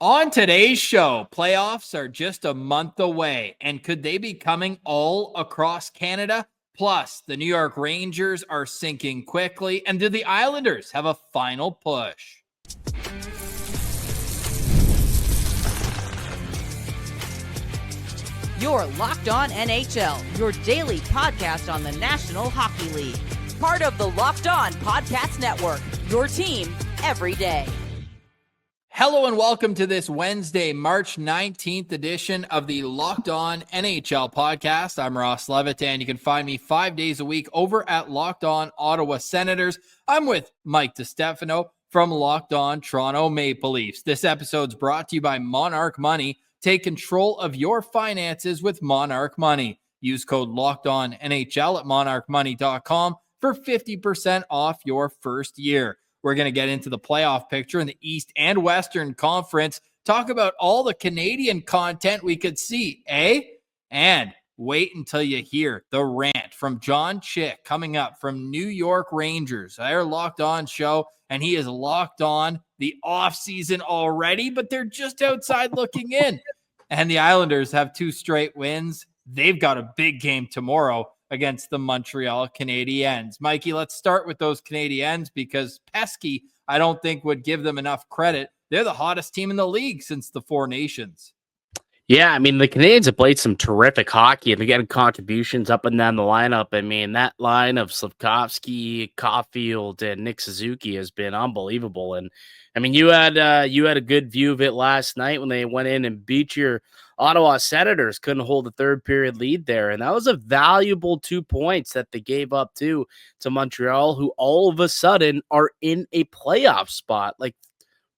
On today's show, playoffs are just a month away, and could they be coming all across Canada? Plus, the New York Rangers are sinking quickly, and do the Islanders have a final push? You're Locked On NHL, your daily podcast on the National Hockey League. Part of the Locked On Podcast Network, your team every day. Hello and welcome to this Wednesday, March 19th edition of the Locked On NHL podcast. I'm Ross Levitan. You can find me 5 days a week over at Locked On Ottawa Senators. I'm with Mike DiStefano from Locked On Toronto Maple Leafs. This episode's brought to you by Monarch Money. Take control of your finances with Monarch Money. Use code LOCKEDONNHL at monarchmoney.com for 50% off your first year. We're going to get into the playoff picture in the East and Western Conference, talk about all the Canadian content we could see, eh? And wait until you hear the rant from John Chick coming up from New York Rangers. They're Locked On show, and he is locked on the offseason already, but they're just outside looking in. And the Islanders have 2 straight wins. They've got a big game tomorrow against the Montreal Canadiens. Mikey, let's start with those Canadiens because Pesky, I don't think, would give them enough credit. They're the hottest team in the league since the Four Nations. Yeah, I mean, the Canadiens have played some terrific hockey and they're getting contributions up and down the lineup. I mean, that line of Slafkovsky, Caulfield, and Nick Suzuki has been unbelievable. And I mean, you had a good view of it last night when they went in and beat your Ottawa Senators, couldn't hold the third period lead there. And that was a valuable 2 points that they gave up to Montreal, who all of a sudden are in a playoff spot. Like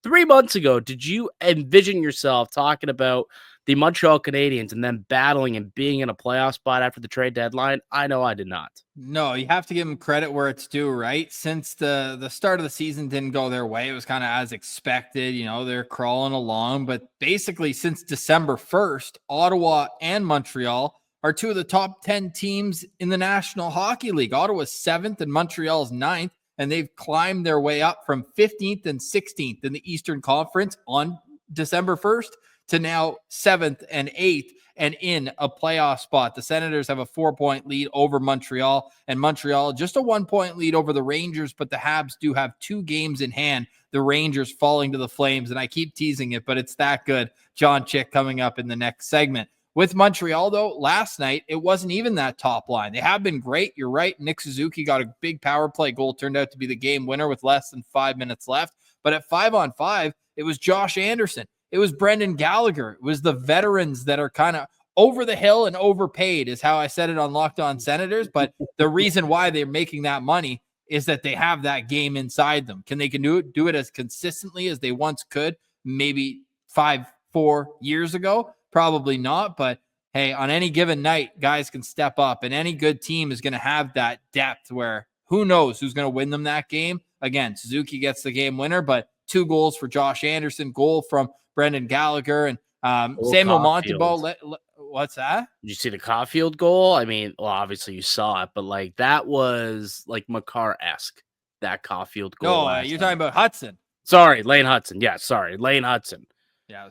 3 months ago, did you envision yourself talking about the Montreal Canadiens and then battling and being in a playoff spot after the trade deadline? I know I did not. No, you have to give them credit where it's due, right? Since the start of the season didn't go their way, it was kind of as expected. You know, they're crawling along. But basically, since December 1st, Ottawa and Montreal are 2 of the top 10 teams in the National Hockey League. Ottawa's 7th and Montreal's 9th, and they've climbed their way up from 15th and 16th in the Eastern Conference on December 1st to now 7th and 8th and in a playoff spot. The Senators have a 4-point lead over Montreal, and Montreal just a 1-point lead over the Rangers, but the Habs do have 2 games in hand. The Rangers falling to the Flames, and I keep teasing it, but it's that good. John Chick coming up in the next segment. With Montreal, though, last night, it wasn't even that top line. They have been great. You're right. Nick Suzuki got a big power play goal, turned out to be the game winner with less than 5 minutes left. But at 5-on-5, it was Josh Anderson. It was Brendan Gallagher. It was the veterans that are kind of over the hill and overpaid is how I said it on Locked On Senators. But the reason why they're making that money is that they have that game inside them. Can they do it as consistently as they once could, maybe 4 years ago? Probably not. But hey, on any given night, guys can step up, and any good team is going to have that depth where who knows who's going to win them that game. Again, Suzuki gets the game winner, but 2 goals for Josh Anderson, goal from Brendan Gallagher, and Samuel Montembeault. What's that? Did you see the Caulfield goal? I mean, well, obviously you saw it, but like that was like Makar-esque, that Caulfield goal. No, you're talking about Hudson. Sorry, Lane Hudson. Yeah, sorry, Lane Hudson. Yeah,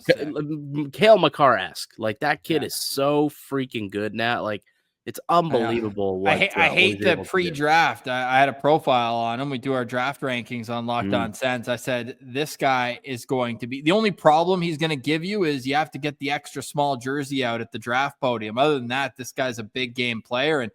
Cale Makar-esque. Like that kid is so freaking good now. Like it's unbelievable. I hate the pre-draft. I had a profile on him. We do our draft rankings on Locked On Sens. I said, this guy is going to be – the only problem he's going to give you is you have to get the extra small jersey out at the draft podium. Other than that, this guy's a big game player, and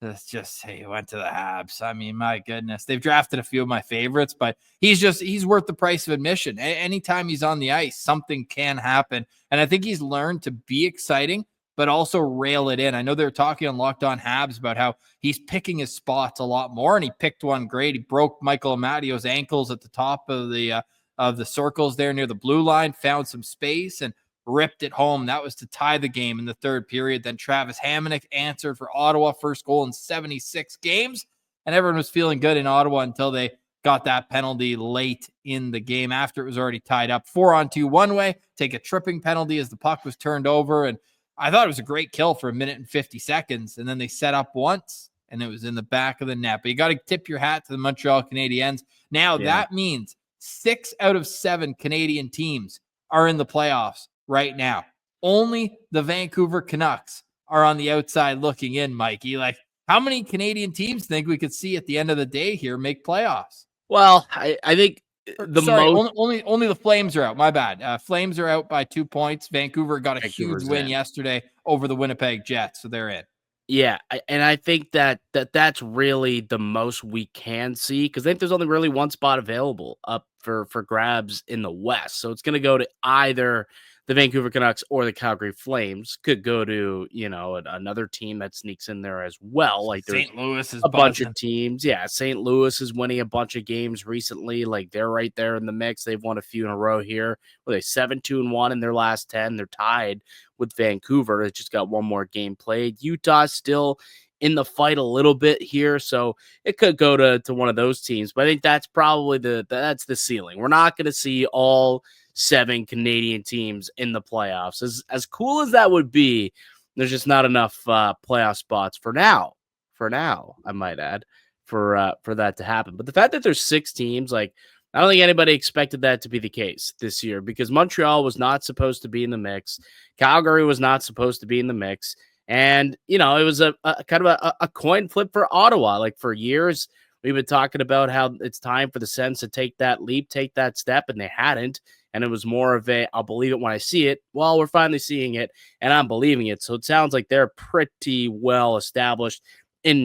it's just, hey, he went to the Habs. I mean, my goodness. They've drafted a few of my favorites, but he's worth the price of admission. Anytime he's on the ice, something can happen, and I think he's learned to be exciting, but also rail it in. I know they're talking on Locked On Habs about how he's picking his spots a lot more, and he picked one great. He broke Michael Amadio's ankles at the top of the circles there near the blue line, found some space, and ripped it home. That was to tie the game in the third period. Then Travis Hamonic answered for Ottawa, first goal in 76 games, and everyone was feeling good in Ottawa until they got that penalty late in the game after it was already tied up. 4-on-2 one way, take a tripping penalty as the puck was turned over, and I thought it was a great kill for 1 minute and 50 seconds, and then they set up once, and it was in the back of the net. But you got to tip your hat to the Montreal Canadiens. Now, that means 6 out of 7 Canadian teams are in the playoffs right now. Only the Vancouver Canucks are on the outside looking in, Mikey. Like, how many Canadian teams think we could see at the end of the day here make playoffs? Well, I think the Sorry, most only the Flames are out. My bad. Flames are out by 2 points. Vancouver got a huge Vancouver's win in. yesterday over the Winnipeg Jets, so they're in. Yeah, and I think that's really the most we can see, because I think there's only really one spot available up for grabs in the West. So it's going to go to either the Vancouver Canucks or the Calgary Flames. Could go to, another team that sneaks in there as well. Like there's St. Louis is a bunch buzzing. of teams. Yeah, St. Louis is winning a bunch of games recently. Like they're right there in the mix. They've won a few in a row here. Well, they 7-2-1 in their last 10. They're tied with Vancouver. It's just got one more game played. Utah's still in the fight a little bit here, so it could go to one of those teams. But I think that's probably that's the ceiling. We're not going to see all 7 Canadian teams in the playoffs. As cool as that would be, there's just not enough playoff spots for now. For now, I might add, for that to happen. But the fact that there's 6 teams, like, I don't think anybody expected that to be the case this year, because Montreal was not supposed to be in the mix. Calgary was not supposed to be in the mix. And, it was a kind of a coin flip for Ottawa. Like for years, we've been talking about how it's time for the Sens to take that leap, take that step, and they hadn't. And it was more of I'll believe it when I see it. Well, we're finally seeing it, and I'm believing it. So it sounds like they're pretty well established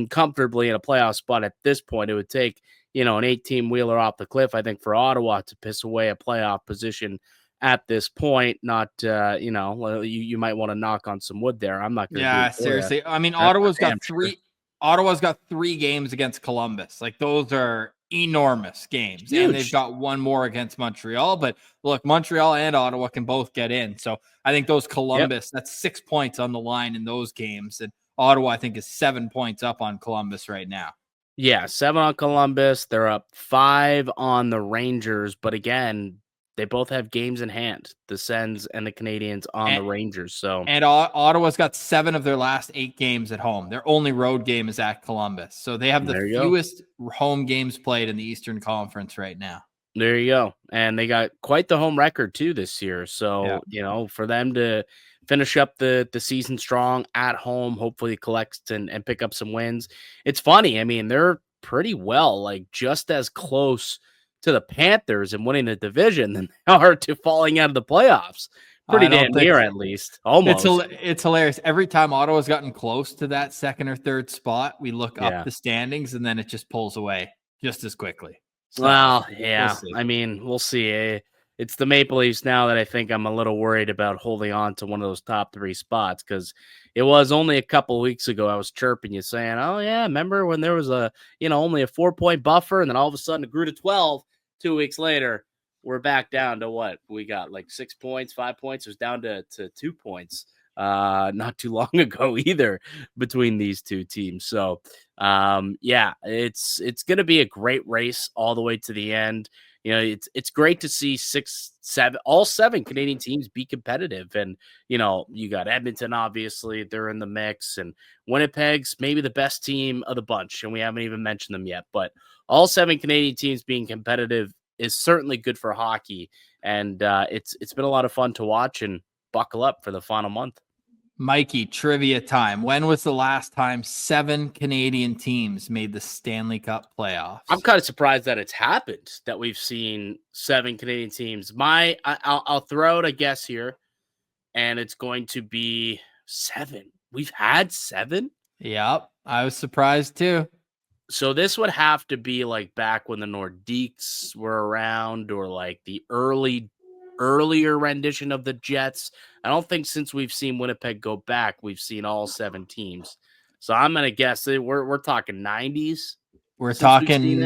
comfortably in a playoff spot at this point. It would take, an 8-team wheeler off the cliff, I think, for Ottawa to piss away a playoff position at this point. Not, you might want to knock on some wood there. I'm not going to. Yeah, seriously. I mean, Ottawa's got three games against Columbus. Like, those are enormous games. Huge. And they've got one more against Montreal. But look, Montreal and Ottawa can both get in. So I think those Columbus, that's 6 points on the line in those games. And Ottawa, I think, is 7 points up on Columbus right now. Yeah, 7 on Columbus. They're up 5 on the Rangers. But again, they both have games in hand, the Sens and the Canadians on the Rangers. And Ottawa's got 7 of their last 8 games at home. Their only road game is at Columbus. So they have the fewest home games played in the Eastern Conference right now. There you go. And they got quite the home record too this year. So, for them to finish up the season strong at home, hopefully collect and pick up some wins. It's funny. I mean, they're pretty well, like, just as close to the Panthers and winning the division than they are to falling out of the playoffs. Pretty damn near, at least. Almost. It's hilarious. Every time Ottawa's gotten close to that second or third spot, we look up the standings, and then it just pulls away just as quickly. So, well, yeah. I mean, we'll see. It's the Maple Leafs now that I think I'm a little worried about holding on to one of those top 3 spots, because it was only a couple of weeks ago I was chirping you saying, oh, yeah, remember when there was only a 4-point buffer, and then all of a sudden it grew to 12 2 weeks later. We're back down to what? We got like 6 points, 5 points. It was down to 2 points not too long ago either between these two teams. So, it's going to be a great race all the way to the end. It's great to see all 7 Canadian teams be competitive. And, you got Edmonton, obviously, they're in the mix, and Winnipeg's maybe the best team of the bunch, and we haven't even mentioned them yet. But all 7 Canadian teams being competitive is certainly good for hockey. And it's been a lot of fun to watch, and buckle up for the final month. Mikey, trivia time. When was the last time 7 Canadian teams made the Stanley Cup playoffs? I'm kind of surprised that it's happened, that we've seen 7 Canadian teams. I'll throw out a guess here, and it's going to be 7. We've had 7? Yep, I was surprised too. So this would have to be like back when the Nordiques were around, or like the earlier rendition of the Jets. I don't think since we've seen Winnipeg go back, we've seen all 7 teams. So I'm going to guess we're talking 90s. We're talking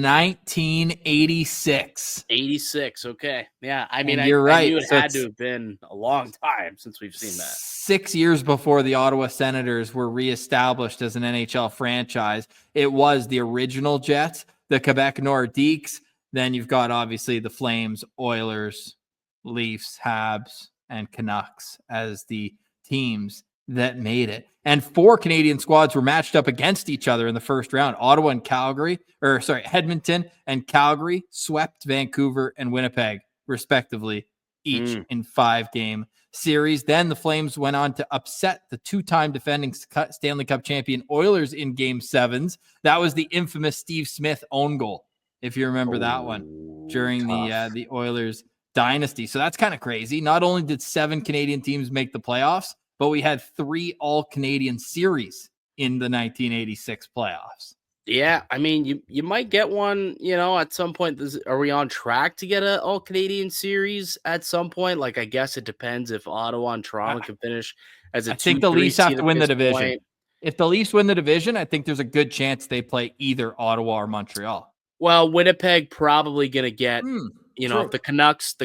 1986. 86. Okay. Yeah. I mean, you're right. I knew it had to have been a long time since we've seen that. 6 years before the Ottawa Senators were reestablished as an NHL franchise, it was the original Jets, the Quebec Nordiques. Then you've got obviously the Flames, Oilers, Leafs, Habs, and Canucks as the teams that made it. And 4 Canadian squads were matched up against each other in the first round. Edmonton and Calgary swept Vancouver and Winnipeg, respectively, each in 5-game series. Then the Flames went on to upset the 2-time defending Stanley Cup champion Oilers in Game 7s. That was the infamous Steve Smith own goal, if you remember that one, during the Oilers dynasty. So that's kind of crazy. Not only did 7 Canadian teams make the playoffs, but we had 3 all-Canadian series in the 1986 playoffs. Yeah, I mean, you might get one, at some point. Are we on track to get an all-Canadian series at some point? Like, I guess it depends if Ottawa and Toronto can finish as a 2-3 I think the Leafs have to win the division. Point. If the Leafs win the division, I think there's a good chance they play either Ottawa or Montreal. Well, Winnipeg probably going to get, true. If the Canucks,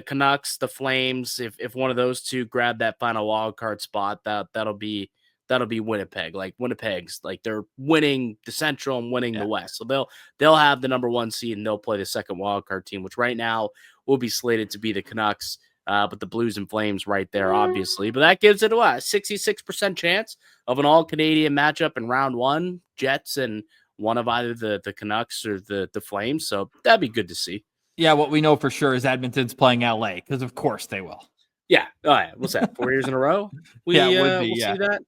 the Flames, if one of those two grab that final wild card spot, that'll be Winnipeg. Like Winnipeg's like they're winning the Central and winning the West. So they'll have the number 1 seed and they'll play the second wild card team, which right now will be slated to be the Canucks. But the Blues and Flames right there, obviously. But that gives it a 66% chance of an all-Canadian matchup in round 1, Jets and one of either the Canucks or the Flames. So that'd be good to see. Yeah, what we know for sure is Edmonton's playing LA, because of course they will. Yeah. Oh, yeah. What's that? 4 years in a row? It would be, we'll see that.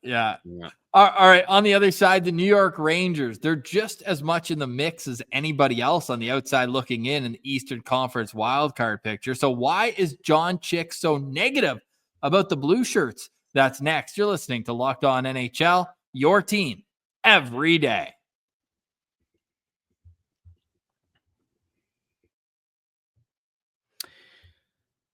Yeah. All right. On the other side, the New York Rangers, they're just as much in the mix as anybody else on the outside looking in the Eastern Conference wildcard picture. So why is John Chick so negative about the Blue Shirts? That's next. You're listening to Locked On NHL, your team every day.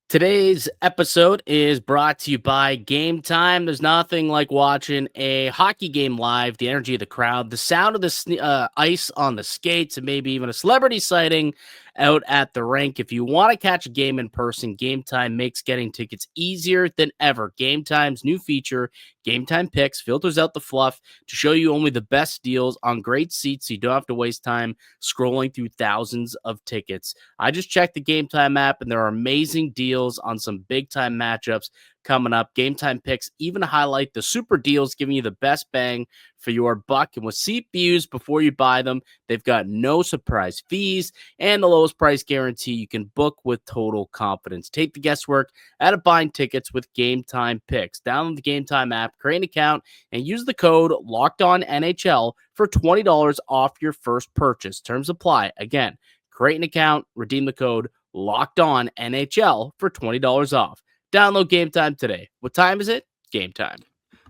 Today's episode is brought to you by Game Time. There's nothing like watching a hockey game live, the energy of the crowd, the sound of the ice on the skates, and maybe even a celebrity sighting out at the rink. If you want to catch a game in person, Game Time makes getting tickets easier than ever. Game Time's new feature, Game Time Picks, filters out the fluff to show you only the best deals on great seats so you don't have to waste time scrolling through thousands of tickets. I just checked the Game Time app, and there are amazing deals on some big-time matchups coming up. Game Time Picks even highlight the super deals, giving you the best bang for your buck. And with seat views before you buy them, they've got no surprise fees and the lowest price guarantee. You can book with total confidence. Take the guesswork out of buying tickets with Game Time Picks. Download the Game Time app, create an account, and use the code LOCKEDONNHL for $20 off your first purchase. Terms apply. Again, create an account, redeem the code LOCKEDONNHL for $20 off. Download Game Time today. What time is it? Game time.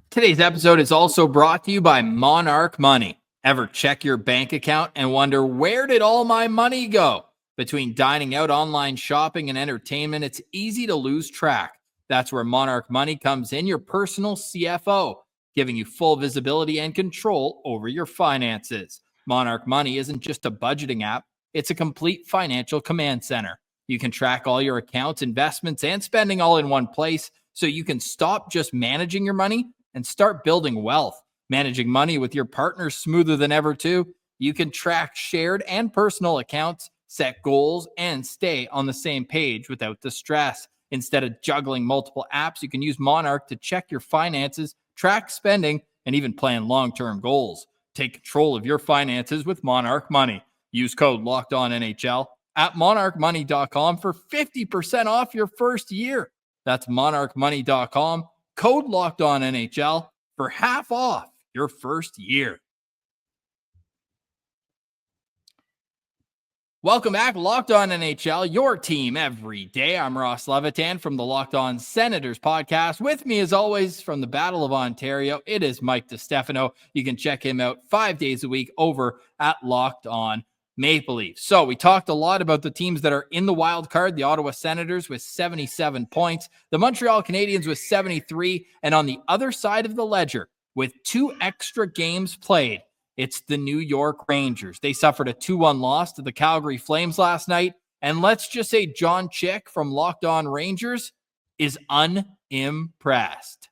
Today's episode is also brought to you by Monarch Money. Ever check your bank account and wonder, where did all my money go? Between dining out, online shopping, and entertainment, it's easy to lose track. That's where Monarch Money comes in, your personal CFO, giving you full visibility and control over your finances. Monarch Money isn't just a budgeting app. It's a complete financial command center. You can track all your accounts, investments, and spending all in one place, so you can stop just managing your money and start building wealth. Managing money with your partner smoother than ever, too. You can track shared and personal accounts, set goals, and stay on the same page without the stress. Instead of juggling multiple apps, you can use Monarch to check your finances, track spending, and even plan long-term goals. Take control of your finances with Monarch Money. Use code LOCKEDONNHL at monarchmoney.com for 50% off your first year. That's monarchmoney.com, code LOCKEDONNHL for half off your first year. Welcome back, Locked On NHL, your team every day. I'm Ross Levitan from the Locked On Senators podcast. With me, as always, from the Battle of Ontario, it is Mike DiStefano. You can check him out 5 days a week over at Locked On Maple Leafs. So we talked a lot about the teams that are in the wild card, the Ottawa Senators with 77 points, the Montreal Canadiens with 73, and on the other side of the ledger, with 2 extra games played, it's the New York Rangers. They suffered a 2-1 loss to the Calgary Flames last night, and let's just say John Chick from Locked On Rangers is unimpressed.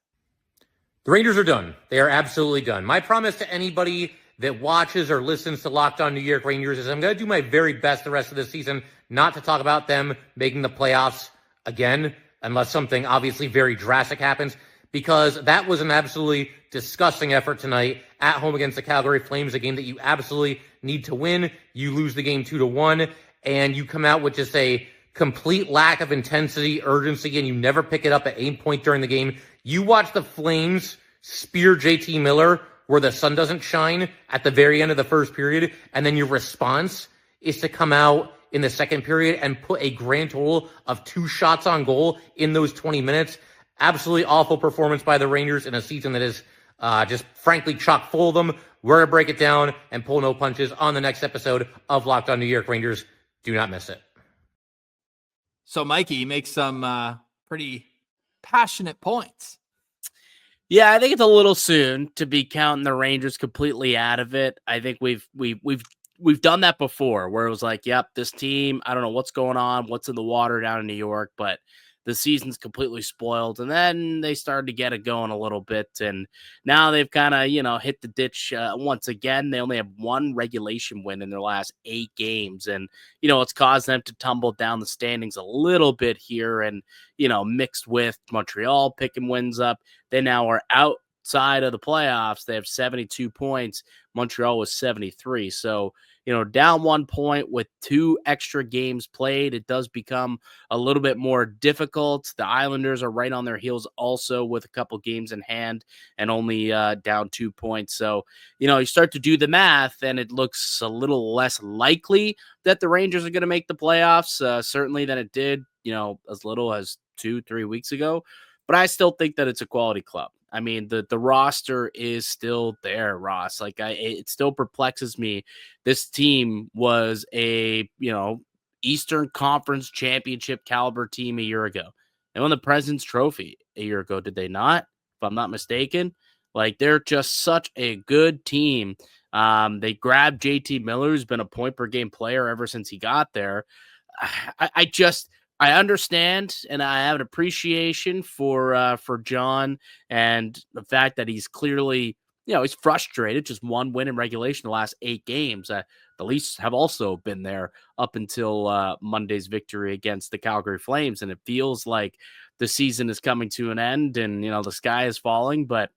The Rangers are done. They are absolutely done. My promise to anybody that watches or listens to Locked On New York Rangers is I'm going to do my very best the rest of this season not to talk about them making the playoffs again, unless something obviously very drastic happens, because that was an absolutely disgusting effort tonight at home against the Calgary Flames, a game that you absolutely need to win. You lose the game 2-1, and you come out with just a complete lack of intensity, urgency, and you never pick it up at any point during the game. You watch the Flames spear JT Miller where the sun doesn't shine at the very end of the first period, and then your response is to come out in the second period and put a grand total of 2 shots on goal in those 20 minutes. Absolutely awful performance by the Rangers in a season that is just frankly chock full of them. We're going to break it down and pull no punches on the next episode of Locked On New York Rangers. Do not miss it. So Mikey makes some pretty passionate points. Yeah, I think it's a little soon to be counting the Rangers completely out of it. I think we've done that before where it was like, yep, this team, I don't know what's going on, what's in the water down in New York, but the season's completely spoiled. And then they started to get it going a little bit. And now they've kind of, hit the ditch once again. They only have 1 regulation win in their last 8 games. And, it's caused them to tumble down the standings a little bit here. And, mixed with Montreal picking wins up, they now are outside of the playoffs. They have 72 points. Montreal was 73. So, down 1 point with 2 extra games played, it does become a little bit more difficult. The Islanders are right on their heels also with a couple games in hand and only down 2 points. So, you start to do the math and it looks a little less likely that the Rangers are going to make the playoffs, certainly than it did, as little as 2-3 weeks ago. But I still think that it's a quality club. I mean, the roster is still there, Ross. It still perplexes me. This team was a, Eastern Conference Championship caliber team a year ago. They won the President's Trophy a year ago, did they not? If I'm not mistaken. They're just such a good team. They grabbed JT Miller, who's been a point per game player ever since he got there. I understand, and I have an appreciation for John and the fact that he's clearly, he's frustrated. Just 1 win in regulation the last 8 games. The Leafs have also been there up until Monday's victory against the Calgary Flames, and it feels like the season is coming to an end, and the sky is falling. But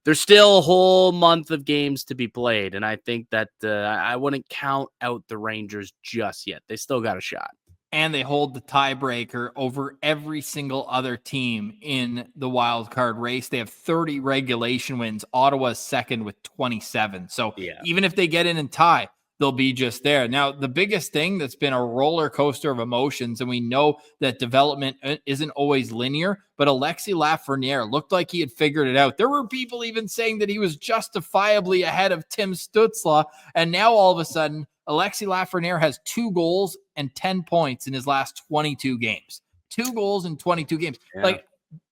there's still a whole month of games to be played, and I think that I wouldn't count out the Rangers just yet. They still got a shot. And they hold the tiebreaker over every single other team in the wild card race. They have 30 regulation wins. Ottawa's second with 27. So even if they get in and tie, they'll be just there. Now, the biggest thing that's been a roller coaster of emotions, and we know that development isn't always linear, but Alexis Lafreniere looked like he had figured it out. There were people even saying that he was justifiably ahead of Tim Stützle, and now all of a sudden, Alexis Lafreniere has 2 goals and 10 points in his last 22 games. 2 goals in 22 games. Yeah.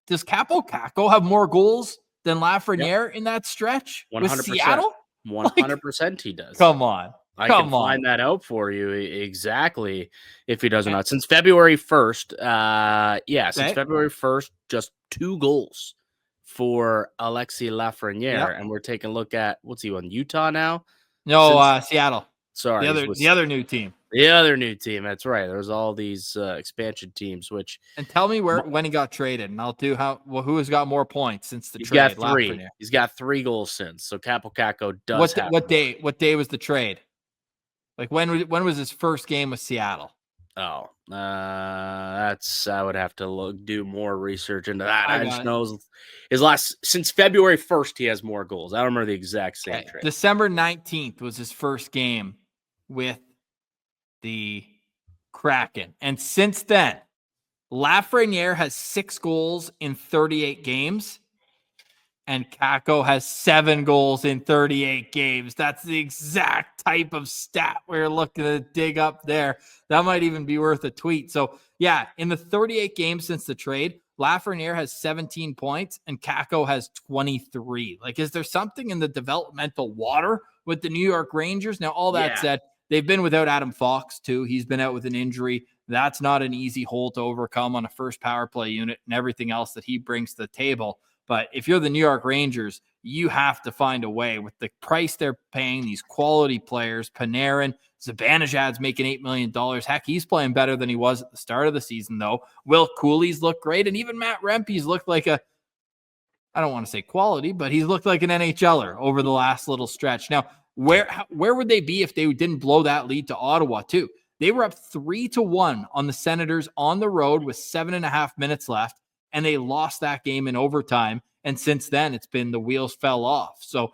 Does Capo Caco have more goals than Lafreniere in that stretch 100%. with Seattle? 100% he does. Come on. I can find that out for you exactly if he does or not. Since February 1st, since February 1st, just 2 goals for Alexis Lafreniere. And we're taking a look at, what's he on, Utah now? No, Seattle. Sorry. The other new team. The other new team. That's right. There's all these expansion teams, and tell me when he got traded, and I'll do who has got more points since the trade. Got 3. He's got 3 goals since. So Capo Caco does. What day was the trade? When was his first game with Seattle? Oh, I would have to do more research into that. I just know since February 1st, he has more goals. I don't remember the exact same trade. December 19th was his first game with the Kraken. And since then, Lafreniere has 6 goals in 38 games. And Caco has 7 goals in 38 games. That's the exact type of stat we're looking to dig up there. That might even be worth a tweet. So, in the 38 games since the trade, Lafreniere has 17 points and Caco has 23. Is there something in the developmental water with the New York Rangers? Now, all that said, they've been without Adam Fox, too. He's been out with an injury. That's not an easy hole to overcome on a first power play unit and everything else that he brings to the table. But if you're the New York Rangers, you have to find a way with the price they're paying these quality players. Panarin, Zibanejad's making $8 million. Heck, he's playing better than he was at the start of the season, though. Will Cooley's looked great. And even Matt Rempe's looked like I don't want to say quality, but he's looked like an NHLer over the last little stretch. Now, where would they be if they didn't blow that lead to Ottawa, too? They were up 3-1 on the Senators on the road with 7.5 minutes left, and they lost that game in overtime. And since then, it's been the wheels fell off. So,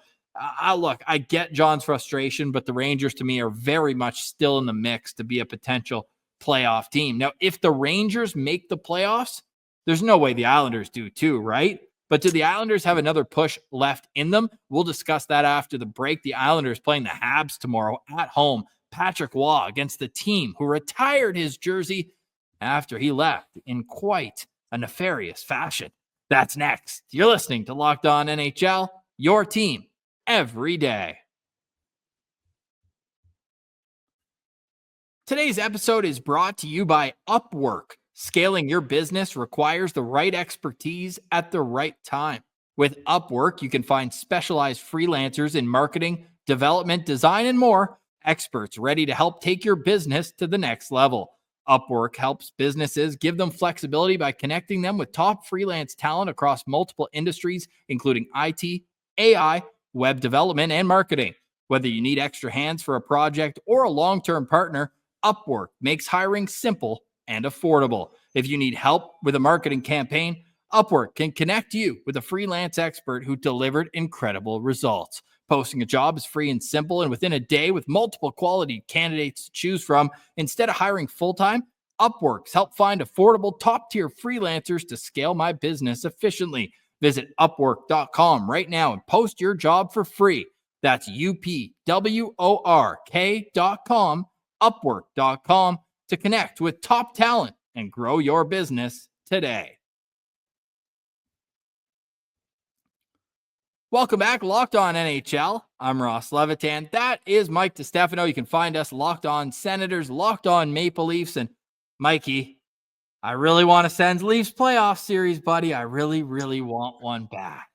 look, I get John's frustration, but the Rangers to me are very much still in the mix to be a potential playoff team. Now, if the Rangers make the playoffs, there's no way the Islanders do too, right? But do the Islanders have another push left in them? We'll discuss that after the break. The Islanders playing the Habs tomorrow at home. Patrick Waugh against the team who retired his jersey after he left in quite a nefarious fashion. That's next. You're listening to Locked On NHL, your team every day. Today's episode is brought to you by Upwork. Scaling your business requires the right expertise at the right time. With Upwork, you can find specialized freelancers in marketing, development, design, and more, experts ready to help take your business to the next level. Upwork helps businesses give them flexibility by connecting them with top freelance talent across multiple industries, including IT, AI, web development, and marketing. Whether you need extra hands for a project or a long-term partner, Upwork makes hiring simple and affordable. If you need help with a marketing campaign, Upwork can connect you with a freelance expert who delivered incredible results. Posting a job is free and simple, and within a day with multiple quality candidates to choose from, instead of hiring full-time, Upwork's help find affordable top-tier freelancers to scale my business efficiently. Visit Upwork.com right now and post your job for free. That's UPWORK.com, Upwork.com, to connect with top talent and grow your business today. Welcome back, Locked On NHL. I'm Ross Levitan. That is Mike DiStefano. You can find us Locked On Senators, Locked On Maple Leafs, and Mikey, I really want to send Leafs playoff series, buddy. I really, really want one back.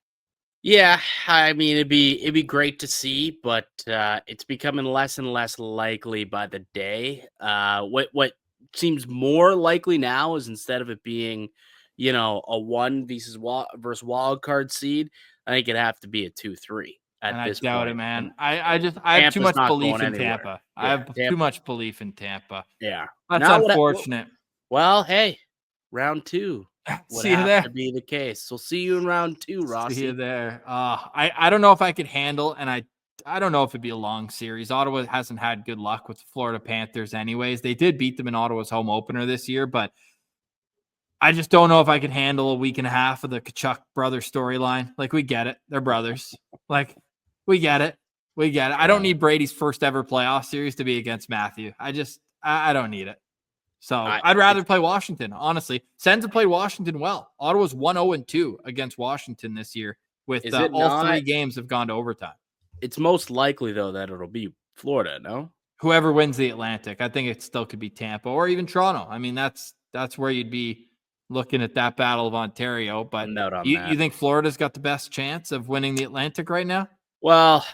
Yeah, I mean it'd be great to see, but it's becoming less and less likely by the day. What seems more likely now is instead of it being, a 1 versus wild card seed, I think it'd have to be a 2-3 at this point. I doubt it, man. I have too much belief in Tampa. Yeah, I have too much belief in Tampa. Yeah, that's unfortunate. Well, hey, round 2 would see you have there. to be the case. So see you in round 2, Rossi. See you there. I don't know if I could handle, and I don't know if it'd be a long series. Ottawa hasn't had good luck with the Florida Panthers anyways. They did beat them in Ottawa's home opener this year, but I just don't know if I could handle a week and a half of the Tkachuk brothers storyline. Like, we get it. They're brothers. Like, we get it. We get it. I don't need Brady's first ever playoff series to be against Matthew. I don't need it. So I'd rather play Washington, honestly. Sens have played Washington well. Ottawa's 1-0-2 against Washington this year with all 3 games have gone to overtime. It's most likely, though, that it'll be Florida, no? Whoever wins the Atlantic. I think it still could be Tampa or even Toronto. I mean, that's where you'd be looking at that Battle of Ontario. But you think Florida's got the best chance of winning the Atlantic right now? Well,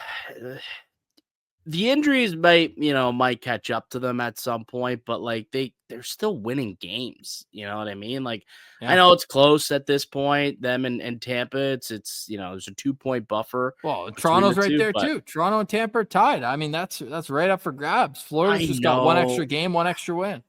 the injuries might catch up to them at some point, but like they're still winning games. You know what I mean? Like, yeah. I know it's close at this point. Them and Tampa, it's there's a 2-point buffer. Well, Toronto's right there too. Toronto and Tampa are tied. I mean, that's right up for grabs. Florida's just got one extra game, one extra win.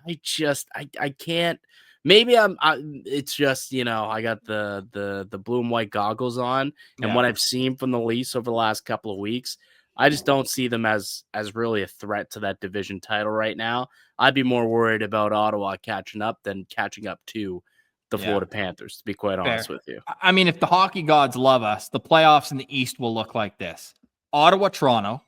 I can't. Maybe it's just, I got the blue and white goggles on, and what I've seen from the Leafs over the last couple of weeks, I just don't see them as really a threat to that division title right now. I'd be more worried about Ottawa catching up than catching up to the Florida Panthers, to be quite honest with you. I mean, if the hockey gods love us, the playoffs in the East will look like this: Ottawa, Toronto,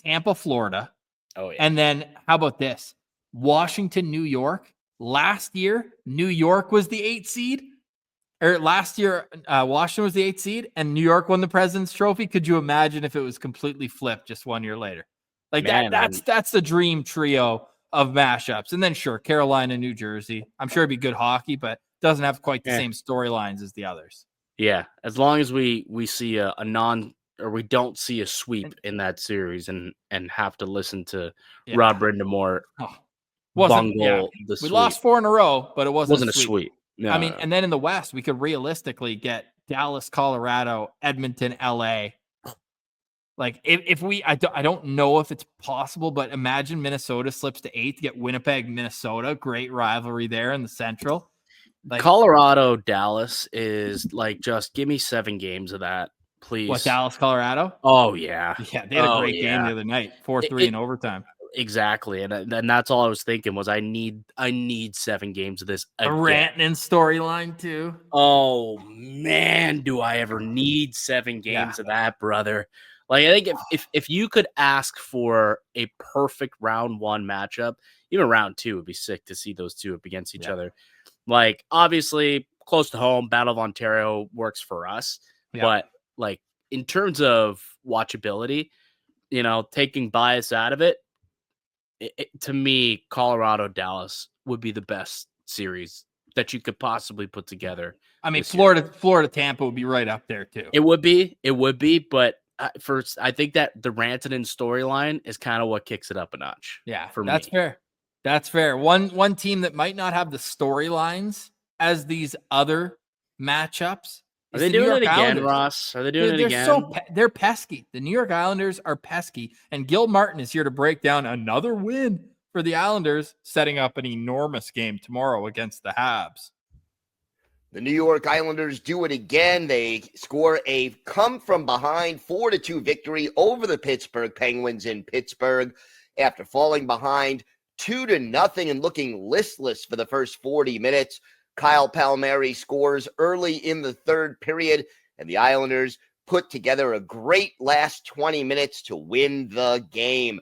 Tampa, Florida. Oh, yeah. And then how about this? Washington, New York. Last year, New York was the 8th seed. Or last year, Washington was the 8th seed, and New York won the President's Trophy. Could you imagine if it was completely flipped just 1 year later? Like, that's the dream trio of mashups. And then sure, Carolina, New Jersey. I'm sure it'd be good hockey, but doesn't have quite the same storylines as the others. Yeah, as long as we see we don't see a sweep in that series and have to listen to Rob Brindamore. We lost 4 in a row, but it wasn't a sweep. No, I mean, and then in the West, we could realistically get Dallas, Colorado, Edmonton, LA. Like I don't know if it's possible, but imagine Minnesota slips to 8th, get Winnipeg, Minnesota, great rivalry there in the Central. Like Colorado, Dallas is like, just give me 7 games of that, please. what, Dallas, Colorado? Oh yeah. Yeah, they had a great game the other night, 4-3 in overtime. Exactly. And that's all I was thinking was I need 7 games of this A again. Rantanen storyline too. Oh man, do I ever need 7 games of that, brother? Like, I think if you could ask for a perfect round 1 matchup, even round 2 would be sick to see those two up against each other. Like, obviously, close to home, Battle of Ontario works for us. But like, in terms of watchability, taking bias out of it, to me, Colorado Dallas would be the best series that you could possibly put together. I mean, Florida Tampa would be right up there too. It would be, but first, I think that the Rantanen storyline is kind of what kicks it up a notch. Yeah, for that's me. fair. That's fair. One team that might not have the storylines as these other matchups. Are they doing it again, Ross? Are they doing it again? They're pesky. The New York Islanders are pesky, and Gil Martin is here to break down another win for the Islanders, setting up an enormous game tomorrow against the Habs. The New York Islanders do it again. They score a come-from-behind 4-2 victory over the Pittsburgh Penguins in Pittsburgh after falling behind 2-0 and looking listless for the first 40 minutes. Kyle Palmieri scores early in the third period, and the Islanders put together a great last 20 minutes to win the game.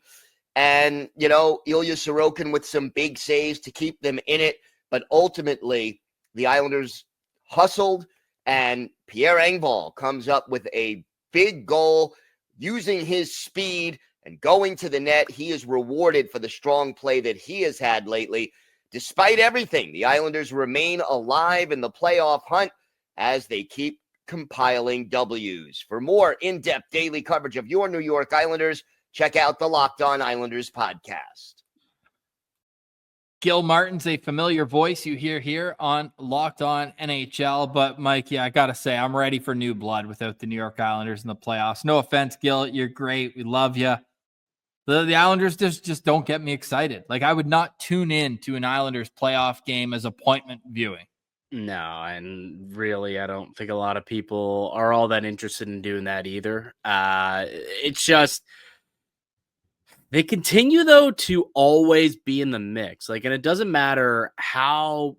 And, Ilya Sorokin with some big saves to keep them in it, but ultimately the Islanders hustled, and Pierre Engvall comes up with a big goal using his speed and going to the net. He is rewarded for the strong play that he has had lately. Despite everything, the Islanders remain alive in the playoff hunt as they keep compiling W's. For more in-depth daily coverage of your New York Islanders, check out the Locked On Islanders podcast. Gil Martin's a familiar voice you hear here on Locked On NHL. But, Mike, I got to say, I'm ready for new blood without the New York Islanders in the playoffs. No offense, Gil. You're great. We love you. The Islanders just don't get me excited. Like, I would not tune in to an Islanders playoff game as appointment viewing. No, and really, I don't think a lot of people are all that interested in doing that either. It's just... They continue, though, to always be in the mix. Like, and it doesn't matter how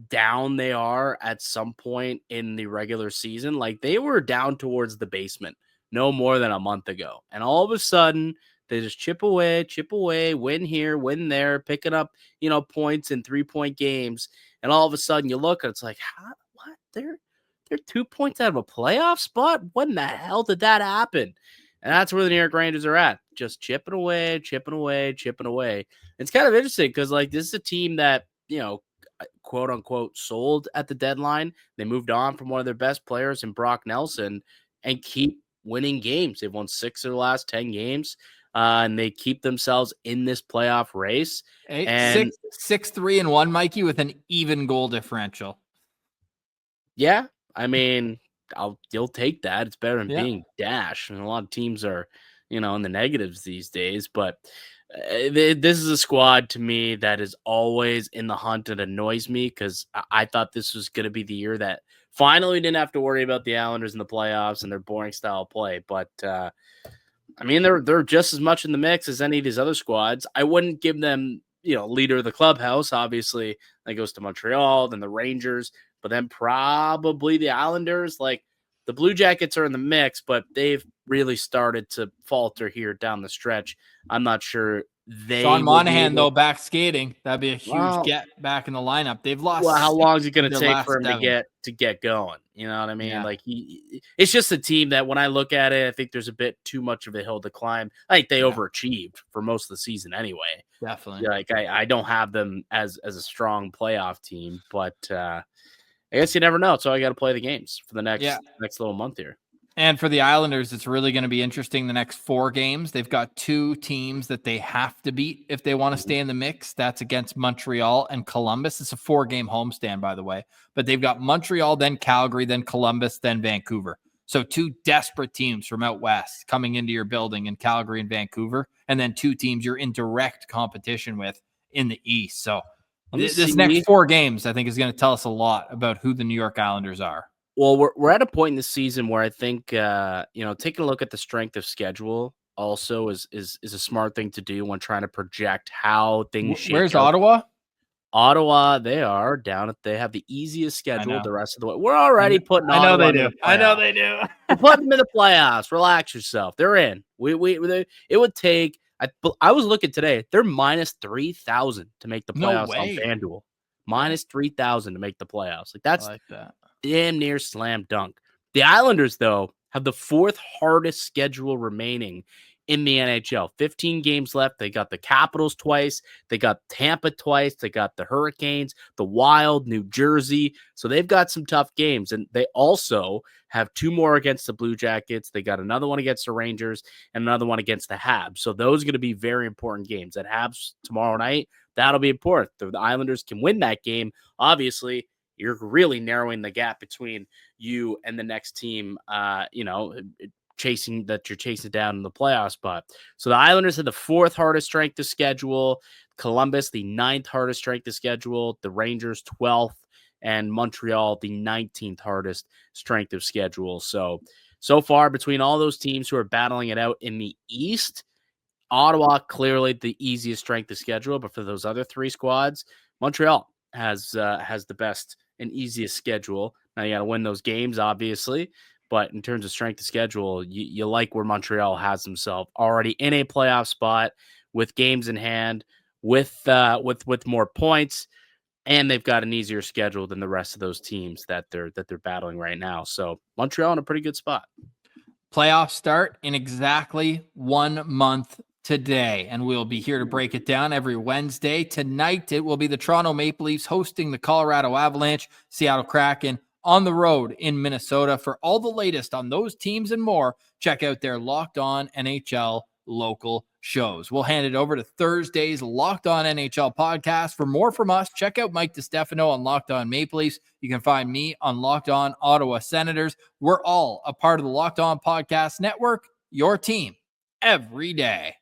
down they are at some point in the regular season. Like, they were down towards the basement no more than a month ago. And all of a sudden, they just chip away, win here, win there, picking up, points in 3-point games. And all of a sudden, you look and it's like, what? They're 2 points out of a playoff spot? When the hell did that happen? And that's where the New York Rangers are at, just chipping away. It's kind of interesting because, like, this is a team that, quote unquote, sold at the deadline. They moved on from one of their best players in Brock Nelson and keep winning games. They've won 6 of their last 10 games, and they keep themselves in this playoff race. 6-3-1, Mikey, with an even goal differential. Yeah, I mean, you'll take that. It's better than being dashed. And a lot of teams are, in the negatives these days. But this is a squad to me that is always in the hunt. It annoys me because I thought this was going to be the year that finally didn't have to worry about the Islanders in the playoffs and their boring style of play. But I mean, they're just as much in the mix as any of these other squads. I wouldn't give them, leader of the clubhouse. Obviously, that goes to Montreal, then the Rangers. But then probably the Islanders. Like, the Blue Jackets are in the mix, but they've really started to falter here down the stretch. I'm not sure they. Sean Monahan, though, back skating. That'd be a huge get back in the lineup. They've lost. Well, how long is it going to take for him to get going? You know what I mean? Yeah. Like, it's just a team that when I look at it, I think there's a bit too much of a hill to climb. I think they overachieved for most of the season anyway. Definitely. Like, I don't have them as a strong playoff team, but I guess you never know. So I got to play the games for the next little month here. And for the Islanders, it's really going to be interesting the next 4 games. They've got 2 teams that they have to beat if they want to stay in the mix. That's against Montreal and Columbus. It's a 4-game homestand, by the way. But they've got Montreal, then Calgary, then Columbus, then Vancouver. So 2 desperate teams from out west coming into your building in Calgary and Vancouver, and then 2 teams you're in direct competition with in the East. So this next 4 games, I think, is going to tell us a lot about who the New York Islanders are. Well, we're at a point in the season where I think taking a look at the strength of schedule also is a smart thing to do when trying to project how things shake Where's out. Ottawa? Ottawa, they are down. They have the easiest schedule the rest of the way. We're already putting. I know Ottawa they do. I know they do. We're putting them in the playoffs. Relax yourself. They're in. It would take. I was looking today. They're minus 3,000 to make the playoffs on FanDuel. Minus 3,000 to make the playoffs. Like that's that. Damn near slam dunk. The Islanders, though, have the 4th hardest schedule remaining in the NHL. 15 games left. They got the Capitals twice. They got Tampa twice. They got the Hurricanes, the Wild, New Jersey. So they've got some tough games. And they also have 2 more against the Blue Jackets. They got another one against the Rangers and another one against the Habs. So those are going to be very important games. At Habs tomorrow night, that'll be important. The Islanders can win that game. Obviously, you're really narrowing the gap between you and the next team, chasing down in the playoff spot. So the Islanders had the 4th hardest strength of schedule, Columbus, the 9th hardest strength of schedule, the Rangers 12th, and Montreal, the 19th hardest strength of schedule. So far between all those teams who are battling it out in the East, Ottawa clearly the easiest strength of schedule, but for those other 3 squads, Montreal has the best and easiest schedule. Now you got to win those games, obviously, but in terms of strength of schedule, you like where Montreal has himself already in a playoff spot with games in hand, with more points, and they've got an easier schedule than the rest of those teams that they're battling right now. So Montreal in a pretty good spot. Playoffs start in exactly 1 month today, and we'll be here to break it down every Wednesday. Tonight, it will be the Toronto Maple Leafs hosting the Colorado Avalanche, Seattle Kraken on the road in Minnesota. For all the latest on those teams and more, check out their Locked On NHL local shows. We'll hand it over to Thursday's Locked On NHL podcast. For more from us, check out Mike DiStefano on Locked On Maple Leafs. You can find me on Locked On Ottawa Senators. We're all a part of the Locked On Podcast Network, your team every day.